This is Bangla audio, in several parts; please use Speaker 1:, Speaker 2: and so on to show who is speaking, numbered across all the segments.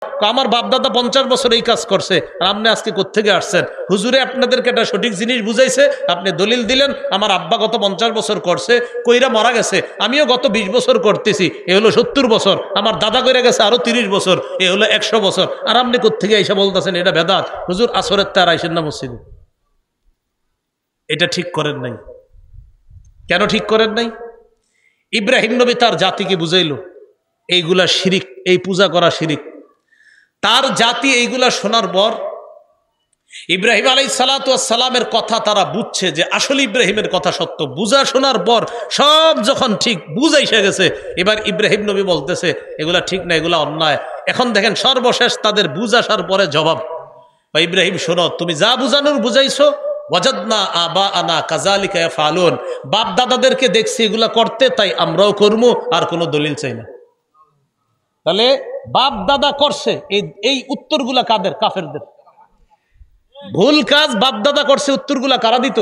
Speaker 1: আমার বাপদাদা 50 বছর এই কাজ করছে, আর আপনি আজকে কোত্থেকে আসছেন? হুজুরে আপনাদেরকে একটা সঠিক জিনিস বুঝাইছে, আপনি দলিল দিলেন আমার আব্বা গত 50 বছর করছে, কইরা মারা গেছে, আমিও গত 20 বছর করতেছি, এ হলো 70 বছর, আমার দাদা কইরা গেছে আরো 30 বছর, এ হলো 100 বছর, আর আপনি কোত্থেকে এসে বলতেছেন এটা বেদাত? হুজুর আসরের তার আইসেন না মসজিদে। এটা ঠিক করেন নাই। কেন ঠিক করেন নাই? ইব্রাহিম নবী তার জাতিকে বুঝাইলো এইগুলা শিরিক, এই পূজা করা শিরিক। তার জাতি এইগুলা শোনার পর ইব্রাহিম আলাইহিস সালাতু ওয়াস সালামের কথা তারা বুঝছে যে আসলে ইব্রাহিমের কথা সত্য। বুঝা শোনার পর সব যখন ঠিক বুঝাইসে গেছে, এবার ইব্রাহিম নবী বলতেছে এগুলা ঠিক না, এগুলা অন্যায়। এখন দেখেন সর্বশেষ তাদের বুঝ আসার পরে জবাব, ইব্রাহিম শোনো, তুমি যা বুঝানোর বুঝাইছো, ওয়াজাদনা আবাআনা কাযালিকা ইয়াফআলুন, বাপ দাদাদেরকে দেখছি এগুলা করতে, তাই আমরাও করবো, আর কোনো দলিল চাই না। তাহলে বাপ দাদা করছে, এই উত্তরগুলা কাদের? কাফেরদের। ভুল কাজ বাপ দাদা করছে, উত্তরগুলা কারা দিত?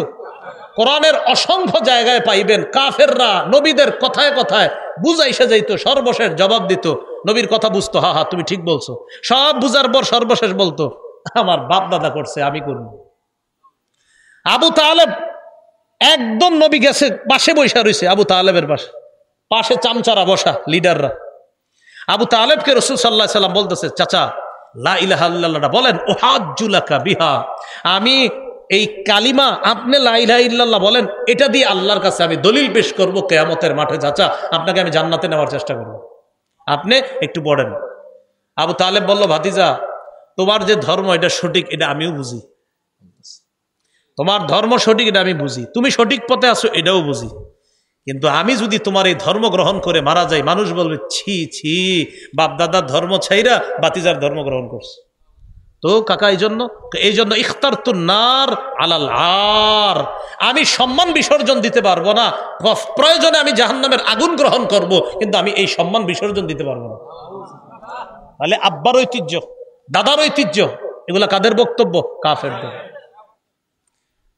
Speaker 1: কোরআনের অসংখ্য জায়গায় পাইবেন কাফেররা নবীদের কথায় কথায় বুঝাইসে যাইতো, সর্বশেষ জবাব দিত। নবীর কথা বুঝতো, হা হা তুমি ঠিক বলছো, সব বুঝার পর সর্বশেষ বলতো আমার বাপ দাদা করছে, আমি করব। আবু তালেব একদম নবী গেছে পাশে বৈশা রয়েছে, আবু তালেবের পাশে, পাশে চামচারা বসা, লিডাররা। আবু তালেবকে রাসূল সাল্লাল্লাহু আলাইহি সাল্লাম বলতেছে, চাচা লা ইলাহা ইল্লাল্লাহ বলেন, উহাজ্জু লাকা বিহা, আমি এই কালিমা, আপনি লা ইলাহা ইল্লাল্লাহ বলেন, এটা দিয়ে আল্লাহর কাছে আমি দলিল পেশ করব কিয়ামতের মাঠে। চাচা আপনাকে আমি জান্নাতে নেওয়ার চেষ্টা করব, আপনি একটু পড়েন। আবু তালেব বলল, ভাতিজা তোমার যে ধর্ম এটা সঠিক, এটা আমিও বুঝি, তোমার ধর্ম সঠিক এটা আমি বুঝি, তুমি সঠিক পথে আছো এটাও বুঝি, কিন্তু আমি যদি তোমার এই ধর্ম গ্রহণ করে মারা যাই, মানুষ বলবে ছি ছি, বাপ দাদার ধর্ম ছাইরা বাতিজার ধর্ম গ্রহণ করছে। তো কাকা এই জন্য ইখতারতুন নার আলাল আর, আমি সম্মান বিসর্জন দিতে পারবো না, প্রয়োজনে আমি জাহান্নামের আগুন গ্রহণ করব, কিন্তু আমি এই সম্মান বিসর্জন দিতে পারবো না। তাহলে আব্বার ঐতিহ্য, দাদার ঐতিহ্য, এগুলা কাদের বক্তব্য? কাফেরদের।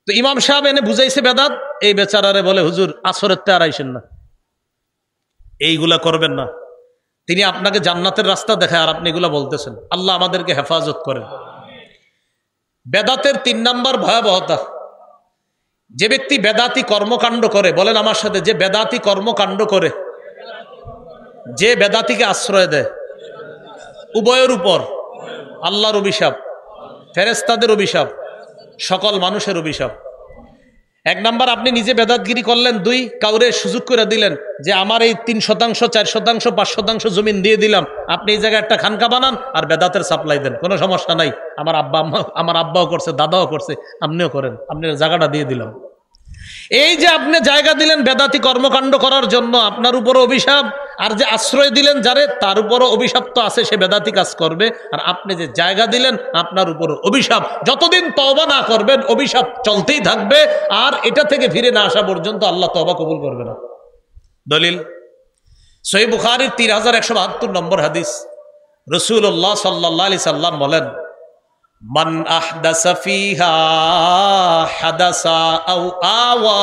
Speaker 1: তো ইমাম সাহেব এনে বুঝাইছে বেদাত, এই বেচারারে বলে হুজুর আসরের তে আর আইসেন না, এইগুলা করবেন না, তিনি আপনাকে জান্নাতের রাস্তা দেখায়, আর আপনি এগুলা বলতেছেন। আল্লাহ আমাদেরকে হেফাজত করেন। বেদাতের 3 নাম্বার ভয়াবহতা, যে ব্যক্তি বেদাতি কর্মকাণ্ড করে, বলেন আমার সাথে, যে বেদাতি কর্মকাণ্ড করে, যে বেদাতিকে আশ্রয় দেয়, উভয়ের উপর আল্লাহর অভিশাপ, ফেরেশতাদের অভিশাপ, সকল মানুষের অভিশাপ। 1 নাম্বার, আপনি নিজে বেদাতগিরি করলেন। 2, কাউরে সুযোগ করে দিলেন যে আমার এই 3%, 4%, 5% জমিন দিয়ে দিলাম, আপনি এই জায়গায় একটা খানকা বানান আর বেদাতের সাপ্লাই দেন, কোনো সমস্যা নাই, আমার আব্বাও করছে, দাদাও করছে, আপনিও করেন, আপনি জায়গাটা দিয়ে দিলাম। এই যে আপনি জায়গা দিলেন বেদাতি কর্মকাণ্ড করার জন্য, আপনার উপরও অভিশাপ, আর যে আশ্রয় দিলেন যারে, তার উপরও অভিশাপ তো আছে, সে বেদাতি কাজ করবে, আর আপনি যে জায়গা দিলেন আপনার উপরও অভিশাপ। যতদিন তওবা না করবেন অভিশাপ চলতেই থাকবে, আর এটা থেকে ফিরে না আসা পর্যন্ত আল্লাহ তওবা কবুল করবে না। দলিল সহিহ বুখারীর 3172 নম্বর হাদিস, রাসূলুল্লাহ সাল্লাল্লাহু আলাইহি সাল্লাম বলেন, মান আহদাসা ফিহা হাদাসা আও আওয়া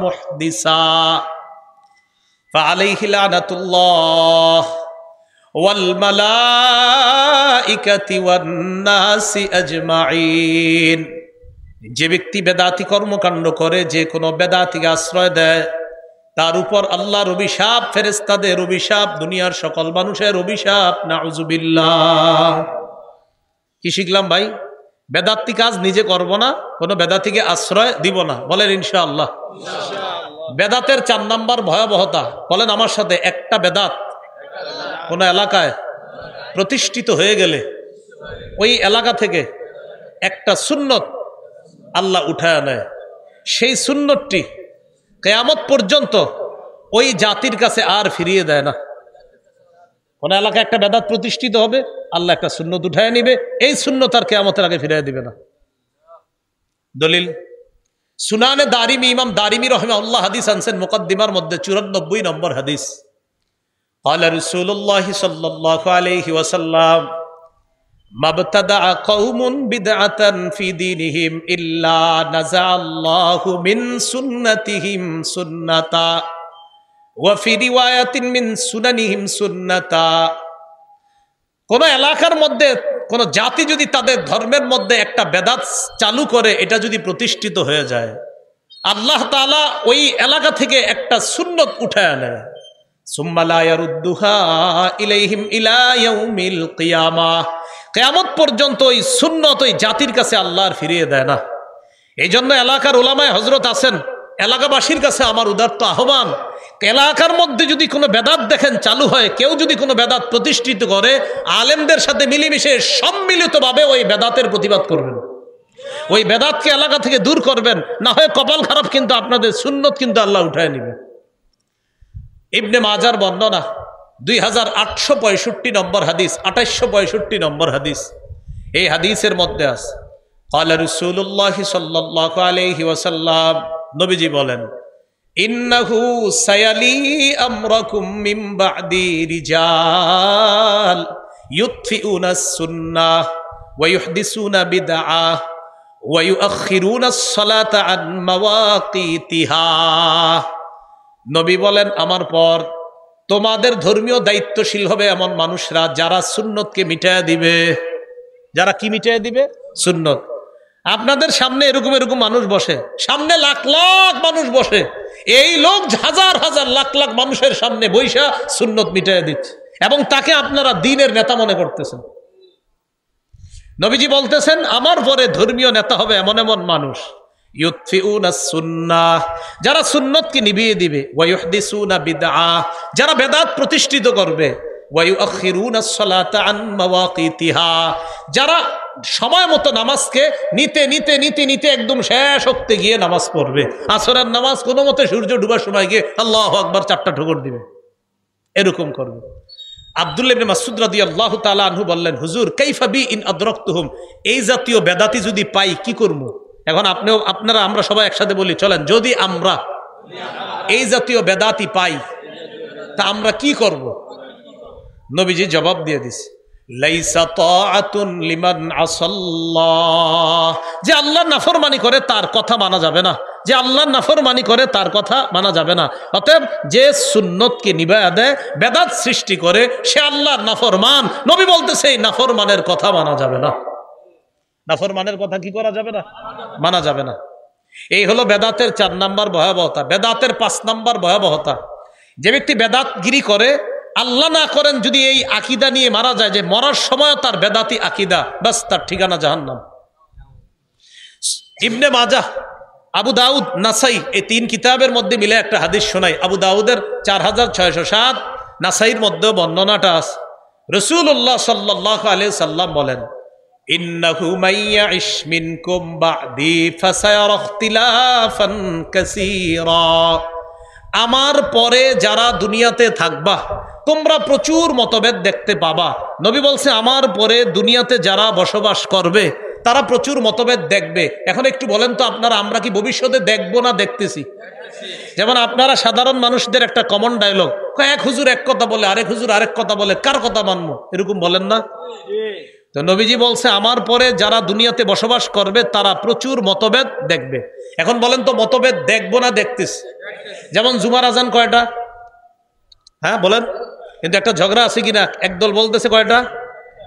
Speaker 1: মুহদিসা ফাআলাইহি লানাতুল্লাহ ওয়াল মালাইকাতি ওয়ান নাসি আজমাইন। যে ব্যক্তি বেদাতি কর্মকাণ্ড করে, যে কোনো বেদাতিকে আশ্রয় দেয়, তার উপর আল্লাহর অভিশাপ, ফেরেশতাদের অভিশাপ, দুনিয়ার সকল মানুষের অভিশাপ, নাউজুবিল্লাহ। কি শিখলাম ভাই? বেদাতি কাজ নিজে করব না, কোনো বেদাতিকে আশ্রয় দিব না, বলেন ইনশাআল্লাহ। বেদাতের 4 নাম্বার ভয়াবহতা, বলেন আমার সাথে, একটা বেদাত কোন এলাকায় প্রতিষ্ঠিত হয়ে গেলে ওই এলাকা থেকে একটা সুন্নত আল্লাহ উঠায় নেয়, সেই সুন্নতটি কিয়ামত পর্যন্ত ওই জাতির কাছে আর ফিরিয়ে দেয় না। কোন এলাকায় একটা বেদাত প্রতিষ্ঠিত হবে, আল্লাহ একটা সুন্নত উঠায় নিবে, এই সুন্নত আর কিয়ামতের আগে ফিরিয়ে দিবে না। দলিল সুনানে দারিমি, ইমাম দারিমি রাহিমাহুল্লাহ হাদিস আনছেন মুকদ্দিমার মধ্যে 94 নম্বর হাদিস। قال رسول الله صلى الله عليه وسلم ما ابتدع قوم بدعة في دينهم إلا نزع الله من سنتهم سنة وفي رواية من سننهم سنة কোন এলাকার মধ্যে কোন জাতি যদি তাদের ধর্মের মধ্যে একটা বেদাত চালু করে, এটা যদি প্রতিষ্ঠিত হয়ে যায়, আল্লাহ তাআলা ওই এলাকা থেকে একটা সুন্নত উঠায় নেয়। সুম্মা লা ইয়ারুদ্দুহা ইলাইহিম ইলা ইয়াউমিল কিয়ামাহ, কিয়ামত পর্যন্ত ওই সুন্নত ওই জাতির কাছে আল্লাহ আর ফিরিয়ে দেয় না। এই জন্য এলাকার উলামায়ে হযরত আছেন, এলাকাবাসীর কাছে আমার উদাত্ত আহ্বান, এলাকার মধ্যে যদি কোনো বেদাত দেখেন চালু হয়, কেউ যদি কোনো বেদাত প্রতিষ্ঠিত করে, আলেমদের সাথে মিলেমিশে সম্মিলিতভাবে ওই বেদাতের প্রতিবাদ করবেন, ওই বেদাতকে এলাকা থেকে দূর করবেন। না হয় কপাল খারাপ, কিন্তু আপনাদের সুন্নত কিন্তু আল্লাহ উঠায় নেবে। ইবনে মাজার বর্ণনা 2865 নম্বর হাদিস, 2865 নম্বর হাদিস। এই হাদিসের মধ্যে আছে ক্বালা রাসূলুল্লাহ সাল্লাল্লাহু আলাইহি ওয়াসাল্লাম, নবীজি বলেন, ইন্নাহু সায়ালি আমরাকুম মিন বা'দি রিজাল ইউতফিউনা সুন্নাহ ওয়া ইউহদিসুনা বিদআহ ওয়া ইউআখিরুনা আস-সালাতা আন মাওয়াকিতিহা। নবী বলেন, আমার পর তোমাদের ধর্মীয় দায়িত্বশীল হবে এমন মানুষরা যারা সুন্নতকে মিটায়া দিবে। যারা কি মিটায়া দিবে? সুন্নত। আপনাদের সামনে এরকম এরকম মানুষ বসে, সামনে লাখ লাখ মানুষ বসে, এই লোক হাজার হাজার লাখ লাখ মানুষের সামনে বৈশা সুন্নত মিটায়া দিচ্ছে, এবং তাকে আপনারা দ্বীনের নেতা মনে করতেছেন। নবীজি বলতেছেন, আমার পরে ধর্মীয় নেতা হবে এমন এমন মানুষ, ইউতফিউনা সুন্নাহ, যারা সুন্নতকে নিভিয়ে দিবে, ওয়া ইউহদিসুনা বিদআহ, যারা বেদাত প্রতিষ্ঠিত করবে, ওয়া ইউআখিরুনা আস-সালাতা আন মাওয়াকিতিহা, যারা সময় মতো নামাজকে নিতে নিতে নিতে নিতে একদম শেষ হতে গিয়ে নামাজ পড়বে। আসরের নামাজ কোনো মতে সূর্য ডুবার সময় গিয়ে আল্লাহু আকবার 4টা ঠোকর দিবে, এরকম করবে। আব্দুল্লাহ ইবনে মাসউদ রাদিয়াল্লাহু তাআলা আনহু বললেন, হুজুর কাইফা বি ইন আদরাকতুহুম, এই জাতীয় বেদাতি যদি পাই কি করব? এখন আপনারা আমরা সবাই একসাথে বলি, চলেন, যদি আমরা এই জাতীয় বেদাতি পাই তা আমরা কি করব? নবীজি জবাব দিয়ে দিছে, লাইসা তাআতুন লিমান আসাল্লাহ, যে আল্লাহর নাফরমানি করে তার কথা মানা যাবে না, যে আল্লাহর নাফরমানি করে তার কথা মানা যাবে না। অতএব যে সুন্নতকে নিভায়া দেয়, বেদাত সৃষ্টি করে, সে আল্লাহর নাফরমান। নবী বলতেছে এই নাফরমানের কথা মানা যাবে না। নাফরমানের কথা কি করা যাবে না? মানা যাবে না। এই হলো বেদাতের 4 নাম্বার ভয়াবহতা। বেদাতের 5 নাম্বার ভয়াবহতা, যে ব্যক্তি বেদাতগিরি করে, আল্লাহ না করেন যদি এই আকীদা নিয়ে মারা যায় যে মরার সময় তার বেদাতি আকীদা, বাস তার ঠিকানা জাহান্নাম। ইবনে মাজাহ, আবু দাউদ, নাসাই, এই 3 কিতাবের মধ্যে মিলে একটা হাদিস শোনাই। আবু দাউদের 4607, নাসাইর মধ্যে বর্ণনাটা আছে। রাসূলুল্লাহ সাল্লাল্লাহু আলাইহি সাল্লাম বলেন, ইন্নাহু মাইয়াইশ মিনকুম বা'দি ফাসায়ারা ইখতিলাফান কাসীরা, আমার পরে যারা দুনিয়াতে থাকবা তোমরা প্রচুর মতভেদ দেখতে পাবা। নবী বলছে, আমার পরে দুনিয়াতে যারা বসবাস করবে তারা প্রচুর মতভেদ দেখবে। এখন একটু বলেন তো আপনারা, আমরা কি ভবিষ্যতে দেখবো না দেখতেছি? যেমন আপনারা সাধারণ মানুষদের একটা কমন ডায়লগ, এক হুজুর এক কথা বলে, আরেক হুজুর আরেক কথা বলে, কার কথা মানবো, এরকম বলেন না? তো নবীজি বলছে, আমার পরে যারা দুনিয়াতে বসবাস করবে তারা প্রচুর মতভেদ দেখবে। এখন বলেন তো, মতভেদ দেখবো না দেখতেছি? যেমন জুমার আজান কয়টা? হ্যাঁ বলেন, কিন্তু একটা ঝগড়া আছে কিনা? একদল বলতেছে কয়টা?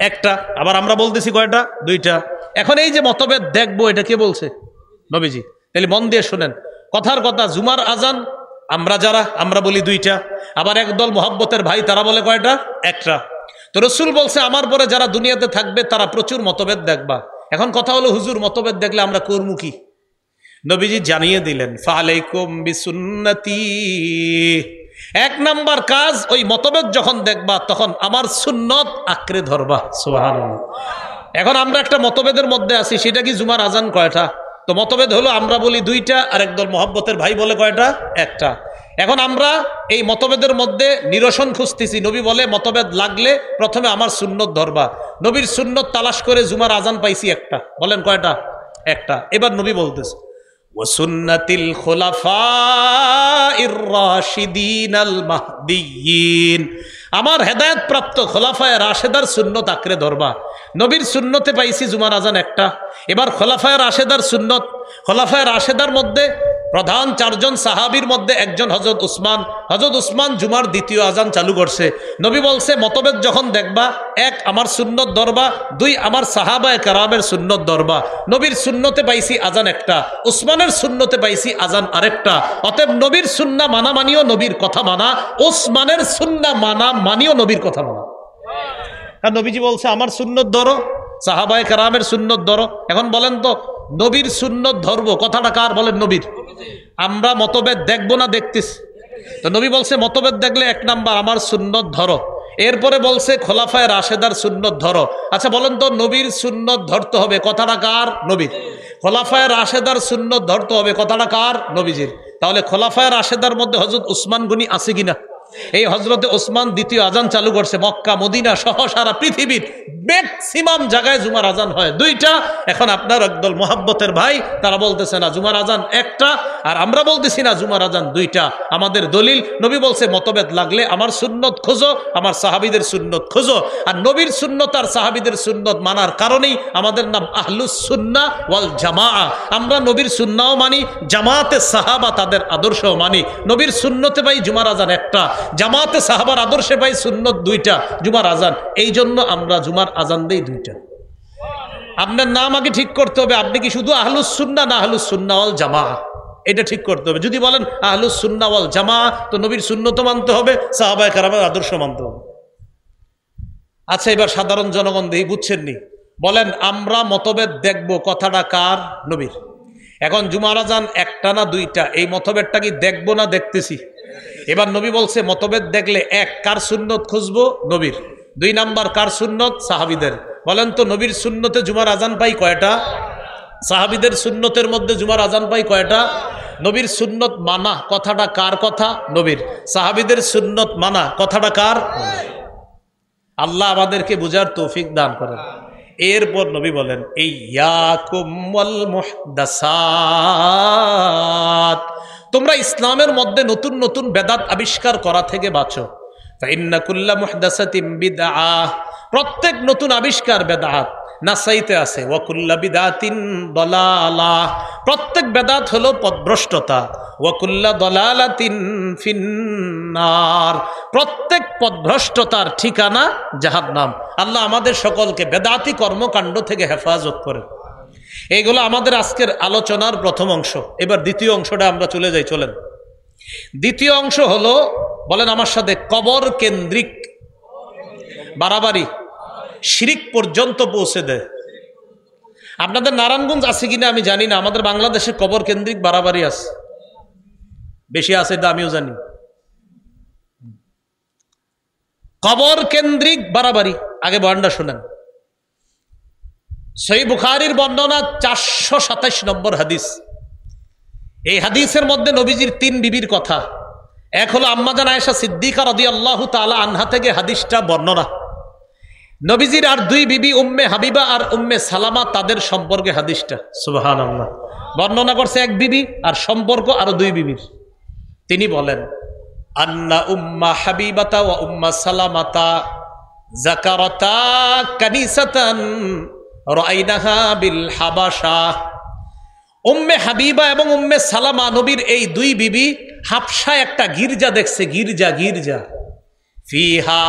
Speaker 1: একটা। আবার আমরা বলতেছি কয়টা? 2টা। এখন এই যে মতভেদ দেখবো, এটা কে বলছে? নবীজি। তাহলে মন দিয়ে শোনেন, কথার কথা, জুমার আজান আমরা বলি 2টা, আবার একদল মোহাব্বতের ভাই তারা বলে কয়টা? একটা। তো রাসূল বলছে, আমার পরে যারা দুনিয়াতে থাকবে তারা প্রচুর মতভেদ দেখবা। এখন কথা হলো, হুজুর মতভেদ দেখলে আমরা করবো কি? নবীজি জানিয়ে দিলেন, ফালাইকুম বিসুন্নতি, 1 নাম্বার কাজ, ওই মতভেদ যখন দেখবা তখন আমার সুন্নত আঁকড়ে ধরবা। সুবহানাল্লাহ। এখন আমরা একটা মতভেদের মধ্যে আছি, সেটা কি জুমার আজান কয়টা? তো মতভেদ হলো, আমরা বলি 2টা, আর একদল মোহাব্বতের ভাই বলে কয়টা? একটা। এখন আমরা এই মতভেদের মধ্যে নিরসন খুঁজতেছি। নবী বলে, মতভেদ লাগলে প্রথমে আমার সুন্নত ধরবা। নবীর সুন্নত তালাশ করে জুমার আজান পাইছি একটা। বলেন কয়টা? একটা। এবার নবী বলতেছে, ওয়াসুন্নাতিল খুলাফাইর রাশিদিনাল মাহদিয়িন, আমার হেদায়েত প্রাপ্ত খোলাফায়ে রাশেদার সুন্নত আঁকড়ে ধরবা। নবীর সুন্নতে পাইছি জুমার আজান একটা, এবার খোলাফায়ে রাশেদার সুন্নত। খোলাফায়ে রাশেদার মধ্যে প্রধান 4 জন সাহাবীর মধ্যে একজন হযরত উসমান। হযরত উসমান জুমার দ্বিতীয় আজান চালু করছে। নবী বলছে মতভেদ যখন দেখবা, 1 আমার সুন্নত ধরবা, 2 আমার সাহাবায়ে কেরামের সুন্নত ধরবা। নবীর সুন্নতে পাইছি আজান একটা, উসমানের সুন্নতে পাইছি আজান আরেকটা। অতএব নবীর সুন্নাহ মানা মানিও নবীর কথা মানা, উসমানের সুন্নাহ মানা মানিও নবীর কথা মানা। আর নবীজি বলছে আমার সুন্নত ধরো, সাহাবায়ে কেরামের সুন্নত ধরো। এখন বলেন তো নবীর সুন্নত ধরবো কথাটা কার? বলেন নবীর। আমরা মতভেদ দেখবো না দেখতেছি? তো নবী বলছে মতভেদ দেখলে 1 নাম্বার আমার সুন্নত ধরো, এরপরে বলছে খোলাফায়ে রাশেদার সুন্নত ধরো। আচ্ছা বলেন তো নবীর সুন্নত ধরতে হবে কথাটা কার? নবীর। খোলাফায়ে রাশেদার সুন্নত ধরতে হবে কথাটা কার? নবীজির। তাহলে খোলাফায়ে রাশেদার মধ্যে হযরত উসমান গনি আছে কিনা? এই হযরতে ওসমান দ্বিতীয় আজান চালু করছে। মক্কা মদিনা সহ সারা পৃথিবীর ম্যাক্সিমাম জায়গায় জুমার আজান হয় 2টা। এখন আপনার একদল মোহাব্বতের ভাই তারা বলতেছে না জুমার আজান একটা, আর আমরা বলতেছি না জুমার আজান 2টা। আমাদের দলিল নবী বলছে মতভেদ লাগলে আমার সুন্নত খোঁজো, আমার সাহাবীদের সুন্নত খোঁজো। আর নবীর সুন্নত আর সাহাবীদের সুন্নত মানার কারণেই আমাদের নাম আহলুস সুন্নাহ ওয়াল জামাআহ। আমরা নবীর সুন্নাহও মানি, জামাতে সাহাবা তাদের আদর্শও মানি। নবীর সুন্নতে পাই জুমার আজান একটা, জামাতে সাহাবার আদর্শে পাই সুন্নত 2টা, জুমার আজান। এই জন্য আমরা জুমার আজান দেই 2টা। আপনার নাম আগে ঠিক করতে হবে, আপনি কি শুধু আহলুস সুন্নাহ না আহলুস সুন্নাহ ওয়াল জামাআহ, এটা ঠিক করতে হবে। যদি বলেন আহলুস সুন্নাহ ওয়াল জামাআহ, তো নবীর সুন্নত মানতে হবে, সাহাবায়ে কেরামের আদর্শ মানতে হবে। আচ্ছা এবার সাধারণ জনগণ দেখি বুঝছেননি, বলেন আমরা মতভেদ দেখব কথাটা কার? নবীর। এখন জুমার আজান একটা না 2টা, এই মতভেদটা কি দেখবো না দেখতেছি? এবার নবী বলছে মতভেদ দেখলে 1 কার সুন্নত খুঁজবো? নবীর। 2 নাম্বার কার সুন্নত? সাহাবীদের। বলেন তো নবীর সুন্নতে জুমার আজান পাই কয়টা? সাহাবীদের সুন্নতের মধ্যে জুমার আজান পাই কয়টা? নবীর সুন্নত মানা কথাটা কার কথা? নবীর। সাহাবীদের সুন্নত মানা কথাটা কার? আল্লাহ আমাদেরকে বুঝার তৌফিক দান করেন। এরপর নবী বলেন ইয়াকুম ওয়াল মুহদাসাত, তোমরা ইসলামের মধ্যে নতুন নতুন বেদাত আবিষ্কার করা থেকে বাঁচো। ফাইন্না কুল্লা মুহদাসাতিন বিদআহ, প্রত্যেক নতুন আবিষ্কার বেদাত। নাসাইতে আছে ওয়া কুল্লা বিদআতিন দালালাহ, প্রত্যেক বেদাত হলো পথভ্রষ্টতা। ওয়া কুল্লা দালালাতিন ফিন্নার, প্রত্যেক পথভ্রষ্টতার ঠিকানা জাহান্নাম। আল্লাহ আমাদের সকলকে বেদাতি কর্মকাণ্ড থেকে হেফাজত করেন। এইগুলো আমাদের আজকের আলোচনার প্রথম অংশ। এবার দ্বিতীয় অংশটা আমরা চলে যাই, চলেন। দ্বিতীয় অংশ হলো, বলেন আমার সাথে, কবর কেন্দ্রিক বাড়াবাড়ি শিরিক পর্যন্ত পৌঁছে দেয়। আপনাদের নারায়ণগঞ্জ আছে কিনা আমি জানি না, আমাদের বাংলাদেশে কবর কেন্দ্রিক বাড়াবাড়ি আছে, বেশি আছে এটা আমিও জানি। কবর কেন্দ্রিক বাড়াবাড়ি, আগে বয়ানটা শুনেন। সহিহ বুখারীর বর্ণনা 427 নম্বর হাদিস। এই হাদিসের মধ্যে নবীজির 3 বিবির কথা। এক হলো আম্মাজান আয়েশা সিদ্দিকা রাদিয়াল্লাহু তাআলা আনহা থেকে হাদিসটা বর্ণনা। নবীজির আর 2 বিবি উম্মে হাবিবা আর উম্মে সালামা, তাদের সম্পর্কে হাদিসটা। সুবহানাল্লাহ। বর্ণনা করছে 1 বিবি আর সম্পর্ক আরো 2 বিবির। তিনি বলেন আন্না উম্মা হাবিবাতা ওয়া উম্মা সালামাতা যাকারাতা কানিসাতান রাআইনাহা বিল হাবাশা। উম্মে হাবিবা এবং উম্মে সালামা নবীর এই 2 বিবি হাবশায় একটা গির্জা দেখছে, গির্জা গির্জা ফিহা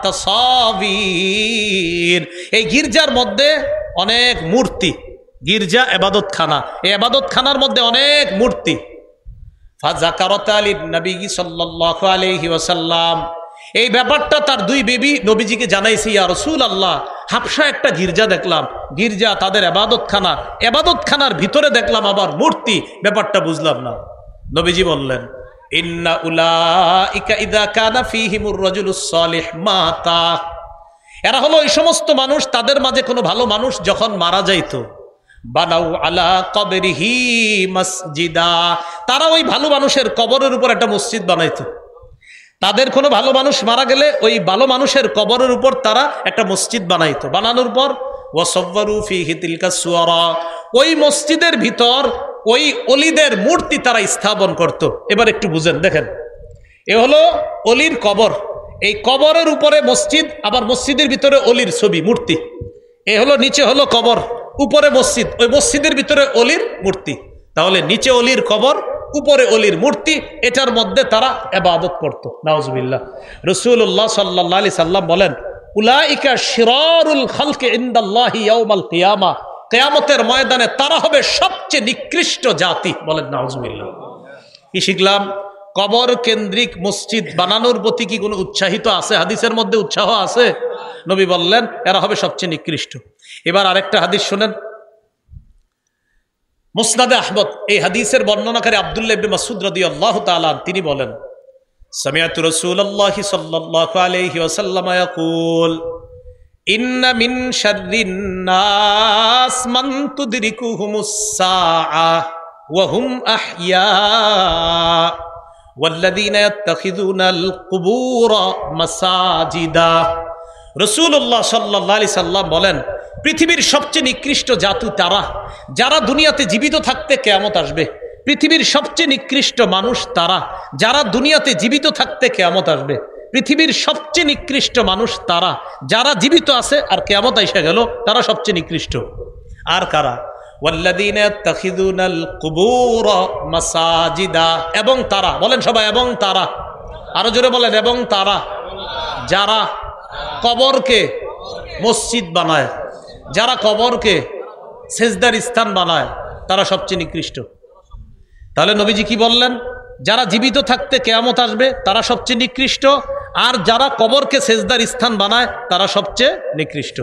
Speaker 1: তাসাবির, এই গির্জার মধ্যে অনেক মূর্তি। গির্জা ইবাদতখানা, এই ইবাদতখানার মধ্যে অনেক মূর্তি। ফাযাকারাতা লিন-নবী সাল্লাল্লাহু আলাইহি ওয়াসাল্লাম, এই ব্যাপারটা তার 2 বিবি নবীজিকে জানাইছে, ইয়া রাসূলুল্লাহ হাবশা একটা গির্জা দেখলাম, গির্জা তাদের ইবাদতখানা, ইবাদতখানার ভিতরে দেখলাম আবার মূর্তি, ব্যাপারটা বুঝলাম না। নবীজি বললেন ইন্না উলাইকা ইযা কানা ফীহিমুর রাজুলুস সালিহ মাতা, এরা হলো ওই সমস্ত মানুষ, তাদের মাঝে কোনো ভালো মানুষ যখন মারা যাইতো, বানাউ আলা কবরিহি মসজিদা, তারা ওই ভালো মানুষের কবরের উপর একটা মসজিদ বানাইতো। তাদের কোনো ভালো মানুষ মারা গেলে ওই ভালো মানুষের কবরের উপর তারা একটা মসজিদ বানাইতো। বানানোর পর ওয়াসাওয়ারু ফীহি তিলকা সুওয়ারা, ওই মসজিদের ভিতর ওই অলিদের মূর্তি তারা স্থাপন করত। এবার একটু বুঝেন, দেখেন, এ হলো অলির কবর, এই কবরের উপরে মসজিদ, আবার মসজিদের ভিতরে অলির ছবি মূর্তি। এ হলো নিচে হলো কবর, উপরে মসজিদ, ওই মসজিদের ভিতরে অলির মূর্তি। তাহলে নিচে অলির কবর, উপরে অলির মূর্তি, এটার মধ্যে তারা ইবাদত করত। নাউজুবিল্লাহ। রাসূলুল্লাহ সাল্লাল্লাহু আলাইহি সাল্লাম বলেন, উলাইকা শিরারুল খালকি ইনদাল্লাহি ইয়াউমাল কিয়ামা, কিয়ামতের ময়দানে তারা হবে সবচেয়ে নিকৃষ্ট জাতি। বলেন নাউজুবিল্লাহ। কি শিখলাম? কবর কেন্দ্রিক মসজিদ বানানোর প্রতি কি কোনো উৎসাহিত আছে? হাদিসের মধ্যে উৎসাহ আছে? নবী বললেন এরা হবে সবচেয়ে নিকৃষ্ট। এবার আরেকটা হাদিস শুনেন, মুসনাদে আহমদ, এই হাদিসের বর্ণনাকারী আব্দুল্লাহ ইবনে মাসউদ রাদিয়াল্লাহু তাআলা তিনি বলেন, সামিআতু রাসূলুল্লাহি সাল্লাল্লাহু আলাইহি ওয়াসাল্লাম ইয়াকুল, ইন্না মিন শাররিন নাস মান তুদরিকুহুমুস সাআহ ওয়া হুম আহইয়া ওয়াল্লাযীনা ইয়াত্তাখিযুনাল কুবুরা মাসাজিদা। রাসূলুল্লাহ সাল্লাল্লাহু আলাইহি সাল্লাম বলেন, পৃথিবীর সবচেয়ে নিকৃষ্ট জাতি তারা যারা দুনিয়াতে জীবিত থাকতে কিয়ামত আসবে। পৃথিবীর সবচেয়ে নিকৃষ্ট মানুষ তারা যারা দুনিয়াতে জীবিত থাকতে কিয়ামত আসবে। পৃথিবীর সবচেয়ে নিকৃষ্ট মানুষ তারা যারা জীবিত আছে আর কিয়ামত আইসা গেল, তারা সবচেয়ে নিকৃষ্ট। আর কারা? ওয়াল্লাযীনা ইয়াত্তাখিযুনাল কুবুরা মাসাজিদা, এবং তারা, বলেন সবাই এবং তারা, আরো জোরে বলেন এবং তারা, যারা কবরকে মসজিদ বানায়, যারা কবরকে সেজদার স্থান বানায়, তারা সবচেয়ে নিকৃষ্ট। তাহলে নবীজি কি বললেন? যারা জীবিত থাকতে কিয়ামত আসবে তারা সবচেয়ে নিকৃষ্ট, আর যারা কবরকে সেজদার স্থান বানায় তারা সবচেয়ে নিকৃষ্ট।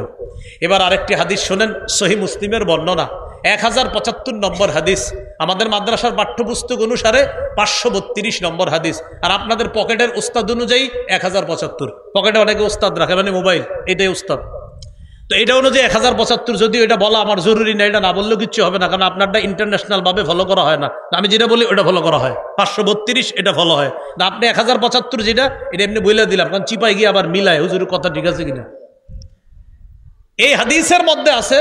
Speaker 1: এবার আরেকটি হাদিস শোনেন, সহিহ মুসলিমের বর্ণনা, 1075 নম্বর হাদিস। আমাদের মাদ্রাসার পাঠ্যপুস্তক অনুসারে 532 নম্বর হাদিস, আর আপনাদের পকেটের উস্তাদ অনুযায়ী 1075। পকেটে অনেকে উস্তাদ রাখে, মানে মোবাইল, এটাই উস্তাদ। তো এটা অনুযায়ী 1075, যদিও এটা বলা আমার জরুরি না, এটা না বললেও কিচ্ছু হবে না, কারণ আপনারটা ইন্টারন্যাশনাল ভাবে ফলো করা হয় না। আমি যেটা বলি ওটা ফলো করা হয়, 532 এটা ফলো হয় না। আপনি 1075 যেটা, এটা এমনি বলে দিলাম, কারণ চিপাই গিয়ে আবার মিলায় হুজুরের কথা ঠিক আছে কিনা। এই হাদিসের মধ্যে আছে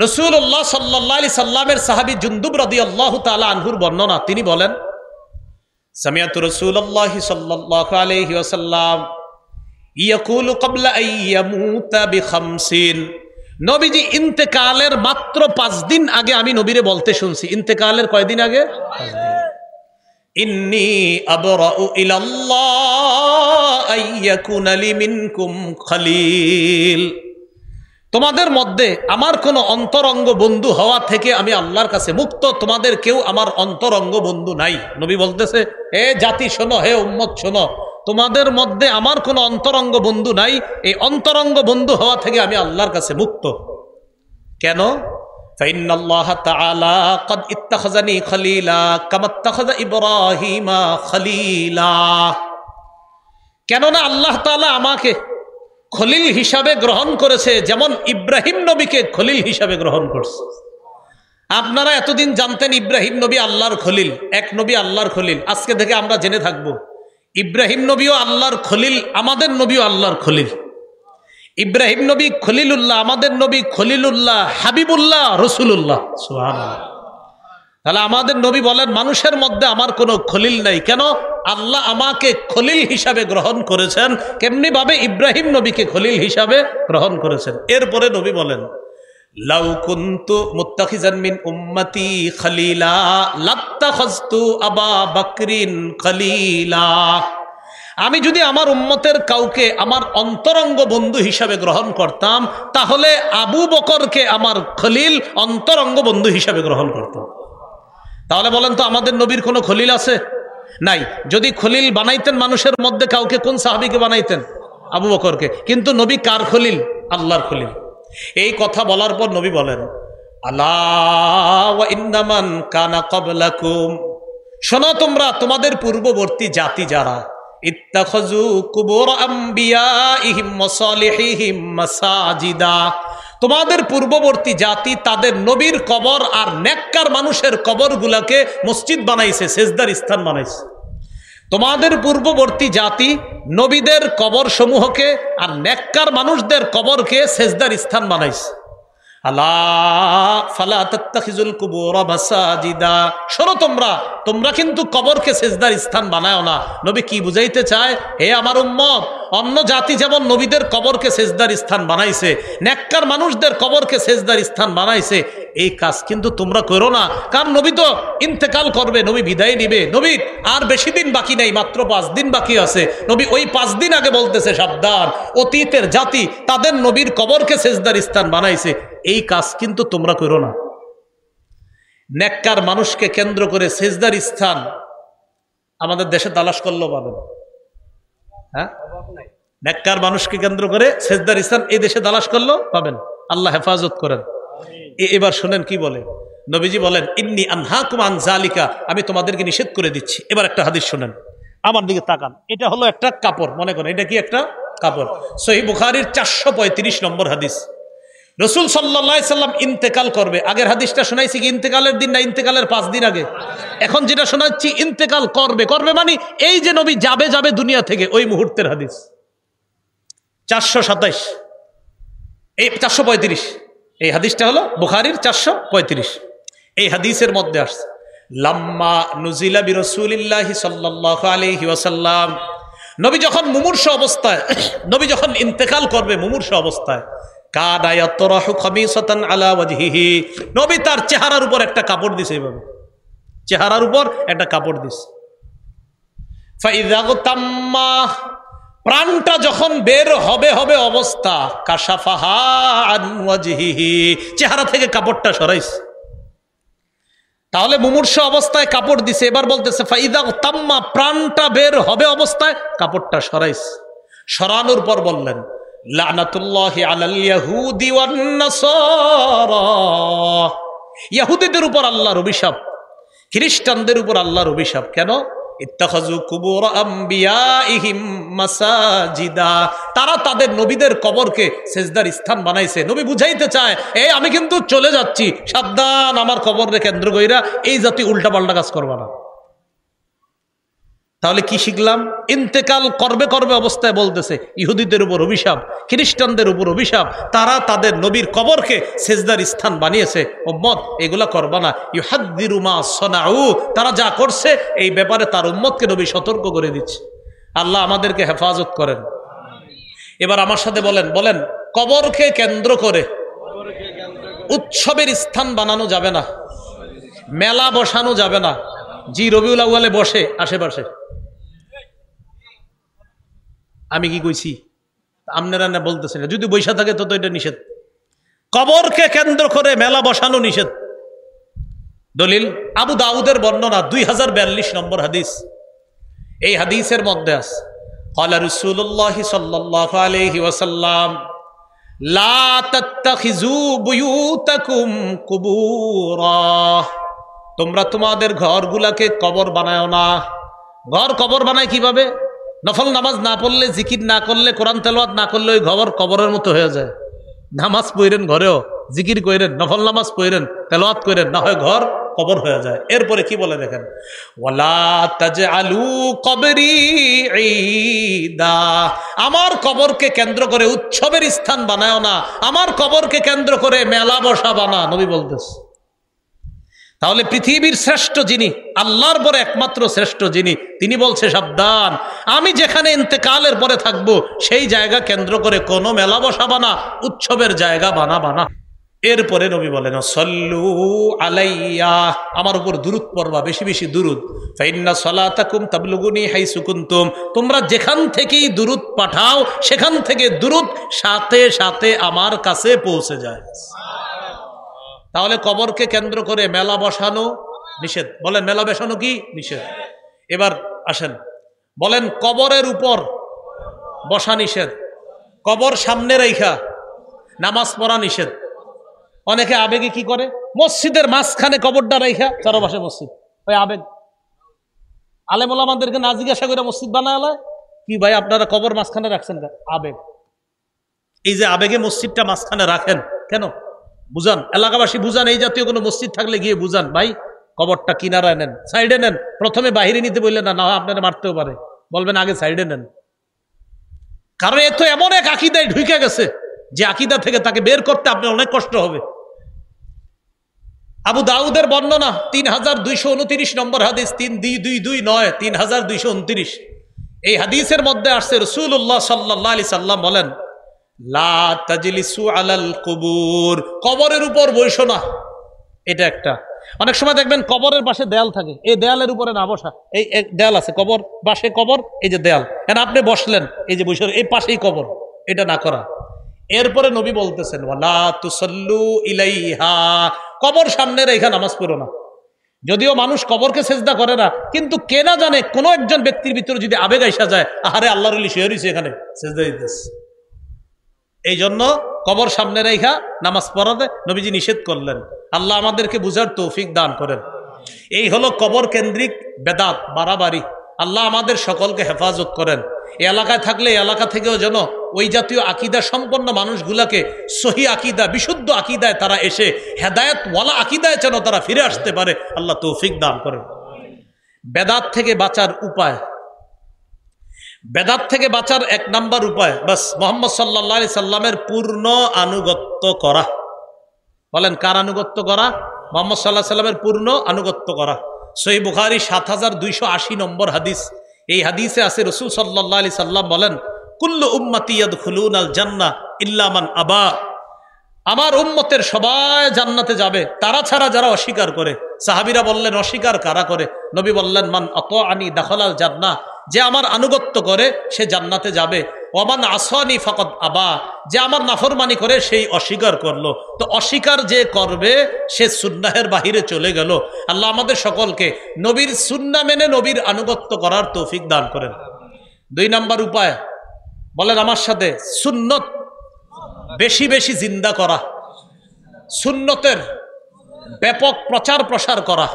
Speaker 1: রাসূলুল্লাহ সাল্লাল্লাহু আলাইহি সাল্লামের সাহাবী জুনদুব রাদিয়াল্লাহু তাআলা আনহুর বর্ণনা। তিনি বলেন, সামিআতু রাসূলুল্লাহি সাল্লাল্লাহু আলাইহি ওয়াসাল্লাম ইয়াকুলু ক্বাবলা আন ইয়ামুতা বিখামসিন, নবীজি ইন্তেকালের মাত্র 5 দিন আগে আমি নবীরে বলতে শুনছি। ইন্তেকালের কয়দিন আগে? 5 দিন। ইন্নী আবরাউ ইলাল্লাহ আন ইয়াকুনা লি মিনকুম খলিল, তোমাদের মধ্যে আমার কোনো অন্তরঙ্গ বন্ধু হওয়া থেকে আমি আল্লাহর কাছে মুক্ত, তোমাদের কেউ আমার অন্তরঙ্গ বন্ধু নাই। নবী বলতেছে, হে জাতি শোনো, হে উম্মত শোনো, তোমাদের মধ্যে আমার কোনো অন্তরঙ্গ বন্ধু নাই, এই অন্তরঙ্গ বন্ধু হওয়া থেকে আমি আল্লাহর কাছে মুক্ত। কেন? ফাইন্নাল্লাহ তাআলা ক্বাদ ইত্তাখাযানি খলিলা কামা ইত্তাখাযা ইব্রাহিমা খলিলা, কেননা আল্লাহ তাআলা আমাকে খলিল হিসাবে গ্রহণ করেছে, যেমন ইব্রাহিম নবীকে খলিল হিসাবে গ্রহণ করছে। আপনারা এতদিন জানতেন ইব্রাহিম নবী আল্লাহর খলিল, এক নবী আল্লাহর খলিল। আজকে থেকে আমরা জেনে থাকব ইব্রাহিম নবীও আল্লাহর খলিল, আমাদের নবীও আল্লাহর খলিল। ইব্রাহিম নবী খলিলুল্লাহ, আমাদের নবী খলিলুল্লাহ, হাবিবুল্লাহ, রসুলুল্লাহ। সুবহানাল্লাহ। তাহলে আমাদের নবী বলেন, মানুষের মধ্যে আমার কোনো খলিল নাই। কেন? আল্লাহ আমাকে খলিল হিসাবে গ্রহণ করেছেন। কেমনি ভাবে? ইব্রাহিম নবীকে খলিল হিসাবে গ্রহণ করেছেন। এরপরে নবী বলেন, লাউ কুনতু মুত্তাখিজান মিন উম্মতি খলিলা লাত্তাখাযতু আবা বকরিন খলিলা, আমি যদি আমার উম্মতের কাউকে আমার অন্তরঙ্গ বন্ধু হিসাবে গ্রহণ করতাম, তাহলে আবু বকরকে আমার খলিল, অন্তরঙ্গ বন্ধু হিসাবে গ্রহণ করতাম। তাহলে বলেন তো, আমাদের নবীর কোনো খলিল আছে? নাই। যদি খলিল বানাইতেন মানুষের মধ্যে কাউকে, কোন সাহাবীকে বানাইতেন? আবু বকরকে। কিন্তু নবী কার খলিল? আল্লাহর খলিল। এই কথা বলার পর নবী বলেন, আলা ওয়া ইন্নামান কানা ক্বাবলাকুম, শোনো তোমরা, তোমাদের পূর্ববর্তী জাতি যারা, ইত্তাখাযু কুবুর আমবিয়াইহিম ওয়া সালিহিহিম মাসাজিদা, তোমাদের পূর্ববর্তী জাতি তাদের নবীর কবর আর নেককার মানুষের কবরগুলাকে মসজিদ বানাইছে, সেজদার স্থান বানাইছে। তোমাদের পূর্ববর্তী জাতি নবীদের কবর সমূহকে আর নেককার মানুষদের কবরকে সেজদার স্থান বানাইছে। আলা ফালা তাত্তাখিজুল কুবুর মাসাজিদা, শোনো তোমরা কিন্তু কবরকে সেজদার স্থান বানায়ও না। নবী কি বুঝাইতে চায়? হে আমার উম্মত, অন্য জাতি যেমন নবীদের কবরকে সেজদার স্থান বানাইছে, নেককার মানুষদের কবরকে সেজদার স্থান বানাইছে, এই কাজ কিন্তু তোমরা করো না। কারণ নবী তো ইন্তেকাল করবে, নবী বিদায় নিবে, নবীর আর বেশি দিন বাকি নাই, মাত্র 5 দিন বাকি আছে। নবী ওই 5 দিন আগে বলতেছে সাবধান, অতীতের জাতি তাদের নবীর কবরকে সেজদার স্থান বানাইছে, এই কাজ কিন্তু তোমরা করো না। নেককার মানুষকে কেন্দ্র করে সেজদার স্থান আমাদের দেশে তালাশ করলেও পাবেন। হ্যাঁ, নেককার মানুষকে কেন্দ্র করে সেজদার স্থান এই দেশে তালাশ করলেও পাবেন। আল্লাহ হেফাজত করেন। এবার শুনেন কি বলে নবীজি বলেন, ইন্নী আনহাকুম আন যালিকা, আমি তোমাদেরকে নিষেধ করে দিচ্ছি। এবার একটা হাদিস শুনেন, আমার দিকে তাকান। এটা হলো একটা কাপড়, মনে করেন এটা কি একটা কাপড়। সহিহ বুখারীর 435 নম্বর হাদিস। রাসূল সাল্লাল্লাহু আলাইহি সাল্লাম ইন্তেকাল করবে। আগের হাদিসটা শোনাইছি কি ইন্তেকালের দিন না ইন্তেকালের 5 দিন আগে? এখন যেটা শোনাচ্ছি ইন্তেকাল করবে। করবে মানে এই যে নবী যাবে দুনিয়া থেকে, ওই মুহূর্তের হাদিস। 427 এই 435 এই হাদিসটা হলো বুখারীর 435। এই হাদিসের মধ্যে আসছে, লাম্মা নুজিলা বিরাসূলিল্লাহি সাল্লাল্লাহু আলাইহি ওয়াসাল্লাম, নবী যখন মুমূর্ষ অবস্থায়, নবী যখন ইন্তেকাল করবে মুমূর্ষ অবস্থায়, কাদা ইয়াতরাহু খামিসাতান আলা ওয়াজহিহি, নবী তার চেহারার উপর একটা কাপড় দিছে, এইভাবে চেহারার উপর একটা কাপড় দিছে। ফাইযা তাম্মা, প্রাণটা যখন বের হবে অবস্থা, কাশাফাহা আন ওয়াজহিহি, চেহারা থেকে কাপড়টা সরাইছে। তাহলে মুমূর্ষ অবস্থায় কাপড় দিছে, এবার বলতেছে ফাইদা তাম্মা, প্রাণটা বের হবে অবস্থায় কাপড়টা সরাইছে। সরানোর পর বললেন, লানাতুল্লাহি আলাল ইয়াহুদি ওয়ান নাসারা, ইহুদিদের উপর আল্লাহর অভিশাপ, খ্রিস্টানদের উপর আল্লাহর অভিশাপ। কেন? ইত্তাখাযু কুবুর আমবিয়াইহিম মাসাজিদা, তারা তাদের নবীদের কবরকে সেজদার স্থান বানাইছে। নবী বুঝাইতে চায়, এই আমি কিন্তু চলে যাচ্ছি, সাবধান, আমার কবরে কেন্দ্র কইরা এই জাতি উল্টাপাল্টা কাজ করবা না। তাহলে কি শিখলাম? ইন্তেকাল করবে অবস্থায় বলতেছে ইহুদিদের উপর অভিশাপ, খ্রিস্টানদের উপর অভিশাপ, তারা তাদের নবীর কবরকে সেজদার স্থান বানিয়েছে। উম্মত এগুলা করবা না। ইউহাদ্দিরু মা সনাউ, তারা যা করছে এই ব্যাপারে তার উম্মতকে নবী সতর্ক করে দিচ্ছে। আল্লাহ আমাদেরকে হেফাজত করেন। এবার আমার সাথে বলেন কবরকে কেন্দ্র করে উৎসবের স্থান বানানো যাবে না, মেলা বসানো যাবে না। জি, রবিউল আউয়ালে বসে আশেপাশে, আমি কি কইছি? আপনারা না বলতেছেন, যদি বৈশা থাকে তো এটা নিষেধ। কবরকে কেন্দ্র করে মেলা বসানো নিষেধ। দলিল আবু দাউদের বর্ণনা 2042 নম্বর হাদিস। এই হাদিসের মধ্যে আছে, ক্বালা রাসূলুল্লাহ সাল্লাল্লাহু আলাইহি ওয়াসাল্লাম, লা তাত্তাখিযু বুয়ুতাকুম কুবুরা, তোমরা তোমাদের ঘরগুলাকে কবর বানায়ো না। ঘর কবর বানায় কিভাবে? নফল নামাজ না পড়লে, জিকির না করলে, কোরআন তেলাওয়াত না করলে ওই ঘর কবরের মতো হয়ে যায়। নামাজ পড়েন ঘরেও, জিকির করেন, নফল নামাজ পড়েন, তেলাওয়াত করেন, না হয় ঘর কবর হয়ে যায়। এরপরে কি বলে দেখেন, ওয়ালা তাজআলু কবরি ঈদা, আমার কবরকে কেন্দ্র করে উৎসবের স্থান বানায়ো না, আমার কবরকে কেন্দ্র করে মেলা বসাবা না, নবী বলতেছে। তাহলে পৃথিবীর শ্রেষ্ঠ যিনি, আল্লাহর পরে একমাত্র শ্রেষ্ঠ যিনি, তিনি বলছে সাবধান, আমি যেখানে ইন্তেকালের পরে থাকবো সেই জায়গা কেন্দ্র করে কোনো মেলা বসাবা না, উৎসবের জায়গা বানাবা না। এরপরে নবী বলেন, সল্লু আলাইয়া, আমার উপর দুরূদ পড়বা, বেশি বেশি দুরূদ। ফাইন্না সালাতাকুম তাবলুগুনি হাইসু কুনতুম, তোমরা যেখান থেকেই দুরূদ পাঠাও সেখান থেকে দুরূদ সাথে সাথে আমার কাছে পৌঁছে যায়। তাহলে কবরকে কেন্দ্র করে মেলা বসানো নিষেধ। বলেন মেলা বসানো কি নিষেধ? এবার আসেন, বলেন কবরের উপর বসা নিষেধ, কবর সামনে রাইখা নামাজ পড়া নিষেধ। অনেকে আবেগে কি করে, মসজিদের মাঝখানে কবরটা রাইখা, চারপাশে মসজিদ, ওই আবেগ। আলেম ওলামাদেরকে না জিজ্ঞাসা করে মসজিদ বানায়, কি ভাই আপনারা কবর মাঝখানে রাখছেন? আবেগ। এই যে আবেগে মসজিদটা মাঝখানে রাখেন কেন? বুঝান, এলাকাবাসী বুঝান, এই জাতীয় কোনো মসজিদ থাকলে গিয়ে বুঝান, ভাই কবরটা কিনারায় নেন, সাইডে নেন। প্রথমে বাহিরে নিতে বললেন না, না আপনারা মারতেও পারে, বলবেন আগে সাইডে নেন। কারণ এ তো এমন এক আকীদায় ঢুকে গেছে যে আকীদা থেকে তাকে বের করতে আপনার অনেক কষ্ট হবে। আবু দাউদের বর্ণনা 3229 নম্বর হাদিস, 3229 3229। এই হাদিসের মধ্যে আসছে রাসূলুল্লাহ সাল্লাল্লাহু আলাইহি সাল্লাম বলেন, লা তাজলিসু আলাল কুবুর, কবরের উপর বসো না। এটা একটা। অনেক সময় দেখবেন কবরের পাশে দেয়াল থাকে, এই দেয়ালের উপরে না বসা। এই দেয়াল আছে, কবর পাশে কবর, এই যে দেয়াল, এখন আপনি বসলেন, এই যে বসে এই পাশেই কবর, এটা না করা। এরপরে নবী বলতেছেন, ওয়ালা তুসাল্লু ইলাইহা, কবর সামনে রেখে নামাজ পড়ো না। যদিও মানুষ কবরকে সেজদা করে না, কিন্তু কে না জানে কোনো একজন ব্যক্তির ভিতরে যদি আবেগ আইসা যায়, আহারে আল্লাহর ওলি শুয়ে রইছে এখানে, সেজদা দিতেছে। এই জন্য কবর সামনে রেখা নামাজ পড়াতে নবীজি নিষেধ করলেন। আল্লাহ আমাদেরকে বুঝার তৌফিক দান করেন। এই হলো কবর কেন্দ্রিক বেদাত, বাড়াবাড়ি। আল্লাহ আমাদের সকলকে হেফাজত করেন। এই এলাকায় থাকলে এই এলাকা থেকেও যেন ওই জাতীয় আকিদা সম্পন্ন মানুষগুলাকে সহি আকিদা, বিশুদ্ধ আকিদায় তারা এসে হেদায়েত ওয়ালা আকিদায় যেন তারা ফিরে আসতে পারে, আল্লাহ তৌফিক দান করেন। বেদাত থেকে বাঁচার উপায়, বেদাত থেকে বাঁচার এক নাম্বার উপায়, বাস মুহাম্মদ সাল্লাল্লাহু আলাইহি সাল্লামের পূর্ণ আনুগত্য করা। বলেন, কার আনুগত্য করা? মুহাম্মদ সাল্লাল্লাহু আলাইহি সাল্লামের পূর্ণ আনুগত্য করা। সহিহ বুখারী ৭২৮০ নম্বর হাদিস। এই হাদিসে আছে রাসূল সাল্লাল্লাহু আলাইহি সাল্লাম বলেন, কুল্লু উম্মতি ইয়াদখুলুনাল জান্নাহ ইল্লা মান আবা, আমার উম্মতের সবাই জান্নাতে যাবে, তারা ছাড়া যারা অস্বীকার করে। সাহাবীরা বললেন, অস্বীকার কারা করে? নবী বললেন, মান আতাআনি দাখালাল জান্নাহ, যে আমার আনুগত্য করে সে জান্নাতে যাবে। ওমান আসানি ফাকাদ আবা, যে আমার নাফরমানি করে সেই অস্বীকার করলো। তো অস্বীকার যে করবে সে সুন্নাহের বাহিরে চলে গেল। আল্লাহ আমাদের সকলকে নবীর সুন্নাহ মেনে নবীর আনুগত্য করার তৌফিক দান করেন। ২ নাম্বার উপায়, বলেন আমার সাথে, সুন্নত বেশি বেশি জিন্দা করা, সুন্নতের ব্যাপক প্রচার প্রসার করা।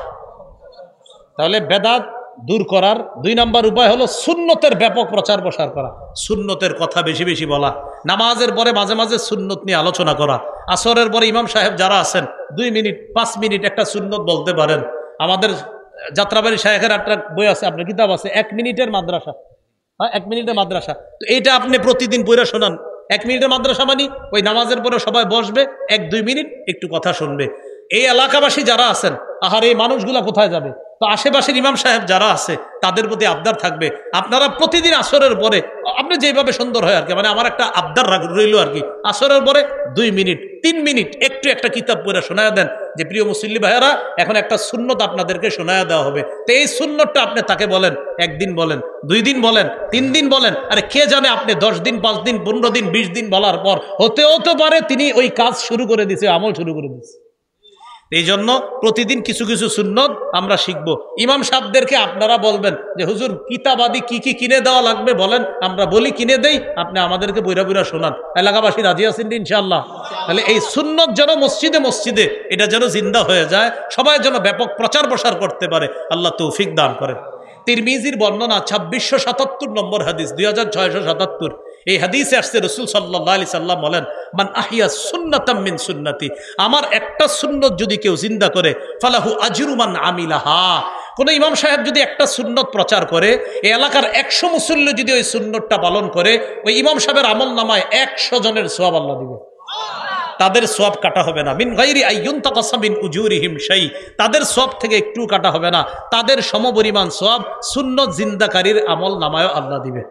Speaker 1: তাহলে বেদাত দূর করার ২ নাম্বার উপায় হলো সুন্নতের ব্যাপক প্রচার প্রসার করা, সুন্নতের কথা বেশি বেশি বলা, নামাজের পরে মাঝে মাঝে সুন্নত নিয়ে আলোচনা করা। আসরের পরে ইমাম সাহেব যারা আছেন 2 মিনিট 5 মিনিট একটা সুন্নত বলতে পারেন। আমাদের যাত্রাবাড়ি শায়েখের একটা বই আছে, আপনার কিতাব আছে, 1 মিনিটের মাদ্রাসা। হ্যাঁ, 1 মিনিটের মাদ্রাসা। তো এইটা আপনি প্রতিদিন পড়ে শোনান। 1 মিনিটের মাদ্রাসা মানে ওই নামাজের পরে সবাই বসবে, 1-2 মিনিট একটু কথা শুনবে। এই এলাকাবাসী যারা আছেন, আহার এই মানুষগুলা কোথায় যাবে? তো আশেপাশের ইমাম সাহেব যারা আছে তাদের প্রতি আবদার থাকবে, আপনারা প্রতিদিন আসরের পরে, আপনি যেভাবে সুন্দর হয় আর কি, মানে আমার একটা আবদার রইল আর কি, আসরের পরে 2 মিনিট 3 মিনিট একটু একটা কিতাব পড়ে শোনায়া দেন যে, প্রিয় মুসল্লি ভাইয়ারা, এখন একটা সুন্নত আপনাদেরকে শোনায়া দেওয়া হবে। তো এই সুন্নতটা আপনি তাকে বলেন, 1 দিন বলেন, 2 দিন বলেন, 3 দিন বলেন। আরে কে জানে আপনি 10 দিন, 5 দিন, 15 দিন, 20 দিন বলার পর হতে পারে তিনি ওই কাজ শুরু করে দিছে, আমল শুরু করে দিছে। এই জন্য প্রতিদিন কিছু কিছু সুন্নত আমরা শিখবো। ইমাম সাহেবদেরকে আপনারা বলবেন যে, হুজুর কিতাবাদি কি কি কিনে দেওয়া লাগবে বলেন, আমরা বলি কিনে দেই, আপনি আমাদেরকে বইরা বইরা শোনান। এলাকাবাসী রাজি আছেন ইনশাআল্লাহ? তাহলে এই সুন্নত যেন মসজিদে মসজিদে এটা যেন জিন্দা হয়ে যায়, সবাই যেন ব্যাপক প্রচার প্রসার করতে পারে, আল্লাহ তৌফিক দান করেন। তিরমিজির বর্ণনা 2677 নম্বর হাদিস, 2677। এই হাদিসে আসছে রাসূল সাল্লাল্লাহু আলাইহি সাল্লাম বলেন, মান আহিয়া সুন্নাতাম মিন সুন্নতি, আমার একটা সুন্নত যদি কেউ জিন্দা করে, ফালাহু আজরু মান আমিলাহা। কোন ইমাম সাহেব যদি একটা সুন্নত প্রচার করে, এই এলাকার 100 মুসল্লি যদি ওই সুন্নতটা পালন করে, ওই ইমাম সাহেবের আমল নামায় 100 জনের সওয়াব আল্লাহ দিবে। তাদের সওয়াব কাটা হবে না, মিন গায়রি আইয়ুনতাকাসা মিন উজুরিহিম শাই, তাদের সওয়াব থেকে একটু কাটা হবে না, তাদের সমপরিমাণ সওয়াব সুন্নত জিন্দাকারীর আমল নামায়ও আল্লাহ দিবে।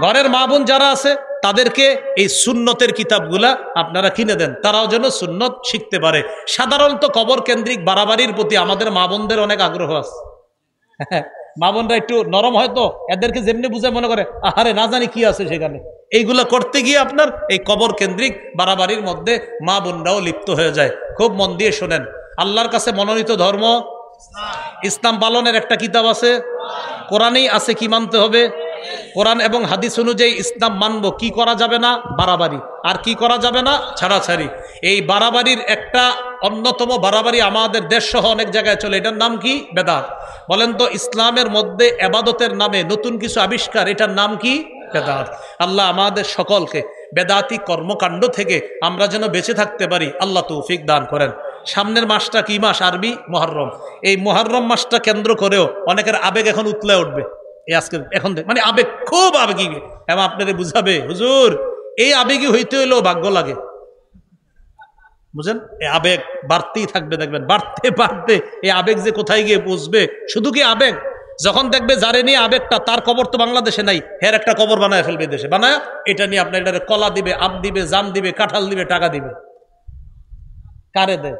Speaker 1: ঘরের মা বোন যারা আছে তাদেরকে এই সুন্নতের কিতাবগুলা আপনারা কিনে দেন, তারাও যেন সুন্নত শিখতে পারে। সাধারণত কবর কেন্দ্রিক বাড়াবাড়ির প্রতি আমাদের মা বোনদের অনেক আগ্রহ আছে। মা বোনরা একটু নরম, হয়তো এদেরকে যেমনি বুঝে মনে করে আহারে না জানি কি আছে সেখানে। এইগুলা করতে গিয়ে আপনার এই কবর কেন্দ্রিক বাড়াবাড়ির মধ্যে মা বোনরাও লিপ্ত হয়ে যায়। খুব মন দিয়ে শোনেন, আল্লাহর কাছে মনোনীত ধর্ম ইসলাম পালনের একটা কিতাব আছে, কোরআনেই আছে কি মানতে হবে, কোরআন এবং হাদিস অনুযায়ী ইসলাম মানব। কি করা যাবে না? বাড়াবাড়ি। আর কি করা যাবে না? ছাড়াছাড়ি। এই বাড়াবাড়ির একটা অন্যতম বাড়াবাড়ি আমাদের দেশ সহ অনেক জায়গায় চলে, এটার নাম কি? বেদাত। বলেন তো, ইসলামের মধ্যে এবাদতের নামে নতুন কিছু আবিষ্কার, এটার নাম কি? বেদাত। আল্লাহ আমাদের সকলকে বেদাতি কর্মকাণ্ড থেকে আমরা যেন বেঁচে থাকতে পারি, আল্লাহ তৌফিক দান করেন। সামনের মাসটা কি মাস? আরবি মুহররম। এই মুহররম মাসটা কেন্দ্র করেও অনেকের আবেগ এখন উতলে উঠবে। এই আজকে এখন মানে আবেগ, খুব আবেগী, এবং আপনাদের বুঝাবে, হুজুর এই আবেগী হইতে হইলেও ভাগ্য লাগে, বুঝেন? এই আবেগ বাড়তেই থাকবে, দেখবেন বাড়তে বাড়তে এই আবেগ যে কোথায় গিয়ে পৌঁছবে। শুধু কি আবেগ, যখন দেখবে যারে নিয়ে আবেগটা, তার কবর তো বাংলাদেশে নাই, হের একটা কবর বানায় ফেলবে দেশে, বানায় এটা নিয়ে আপনার এটারে কলা দিবে, আম দিবে, জাম দিবে, কাঁঠাল দিবে, টাকা দিবে। কারে দেয়?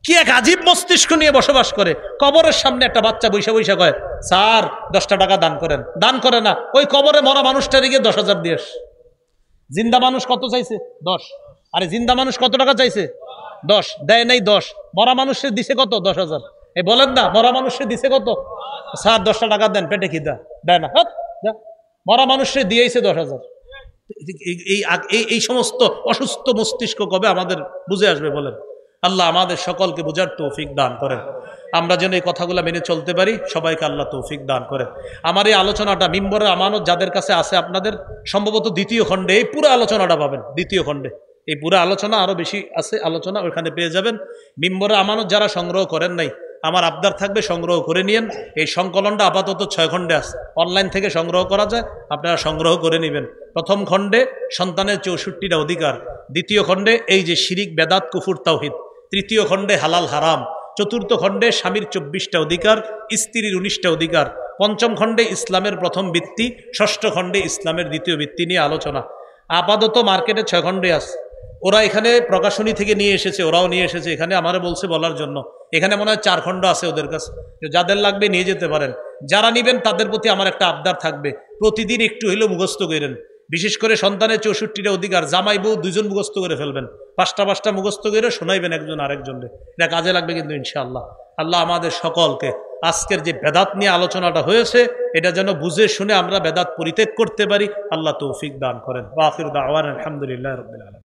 Speaker 1: কি এক আজীব মস্তিষ্ক নিয়ে বসবাস করে। কবরের সামনে একটা বাচ্চা বৈশা বৈশা কয়, স্যার 10টা টাকা দান করেন। দান করে না, ওই কবরে মরা মানুষটারে গিয়ে 10,000 দিয়ে আস। জিন্দা মানুষ কত চাইছে? 10। আরে জিন্দা মানুষ কত টাকা চাইছে? 10। দেয় নাই 10। মরা মানুষের দিছে কত? 10,000। এই বলেন না, মরা মানুষের দিছে কত? স্যার 10টা টাকা দেন, পেটে কি দেয় না। মরা মানুষের দিয়েছে 10,000। এই সমস্ত অসুস্থ মস্তিষ্ক কবে আমাদের বুঝে আসবে বলেন? আল্লাহ আমাদের সকলকে বুঝার তৌফিক দান করেন, আমরা যেন এই কথাগুলো মেনে চলতে পারি। সবাইকে আল্লাহ তৌফিক দান করেন। আমার এই আলোচনাটা মিম্বরের আমানত যাদের কাছে আছে, আপনাদের সম্ভবত 2য় খণ্ডে এই পুরো আলোচনাটা পাবেন। 2য় খণ্ডে এই পুরো আলোচনা, আরো বেশি আছে আলোচনা, ওইখানে পেয়ে যাবেন। মিম্বরের আমানত যারা সংগ্রহ করেন নাই, আমার আবদার থাকবে সংগ্রহ করে নিয়েন। এই সংকলনটা আপাতত 6 খণ্ডে আছে, অনলাইন থেকে সংগ্রহ করা যায়, আপনারা সংগ্রহ করে নেবেন। প্রথম খণ্ডে সন্তানের 64টা অধিকার, 2য় খণ্ডে এই যে শিরিক, বেদাত, কুফুর, তাওহীদ, 3য় খণ্ডে হালাল হারাম, 4র্থ খণ্ডে স্বামীর 24টা অধিকার, স্ত্রীর 19টা অধিকার, 5ম খণ্ডে ইসলামের প্রথম ভিত্তি, 6ষ্ঠ খণ্ডে ইসলামের 2য় ভিত্তি নিয়ে আলোচনা। আপাতত মার্কেটে 6 খণ্ডে আছে। ওরা এখানে প্রকাশনী থেকে নিয়ে এসেছে, ওরাও নিয়ে এসেছে এখানে, আমারে বলছে বলার জন্য। এখানে মনে হয় 4 খণ্ড আছে ওদের কাছে, যাদের লাগবে নিয়ে যেতে পারেন। যারা নেবেন তাদের প্রতি আমার একটা আবদার থাকবে, প্রতিদিন একটু হইলেও মুখস্থ করেন। বিশেষ করে সন্তানের 64টা অধিকার, জামাই বউ 2জন মুখস্থ করে ফেলবেন, 5টা মুখস্থ করে শোনাইবেন একজন আরেকজনকে, এটা কাজে লাগবে কিন্তু ইনশাআল্লাহ। আল্লাহ আমাদের সকলকে আজকের যে বেদাত নিয়ে আলোচনাটা হয়েছে, এটা যেন বুঝে শুনে আমরা বেদাত পরিত্যাগ করতে পারি, আল্লাহ তৌফিক দান করেন। ওয়া আখিরু দাওয়ানা আলহামদুলিল্লাহি রাব্বিল আলামিন।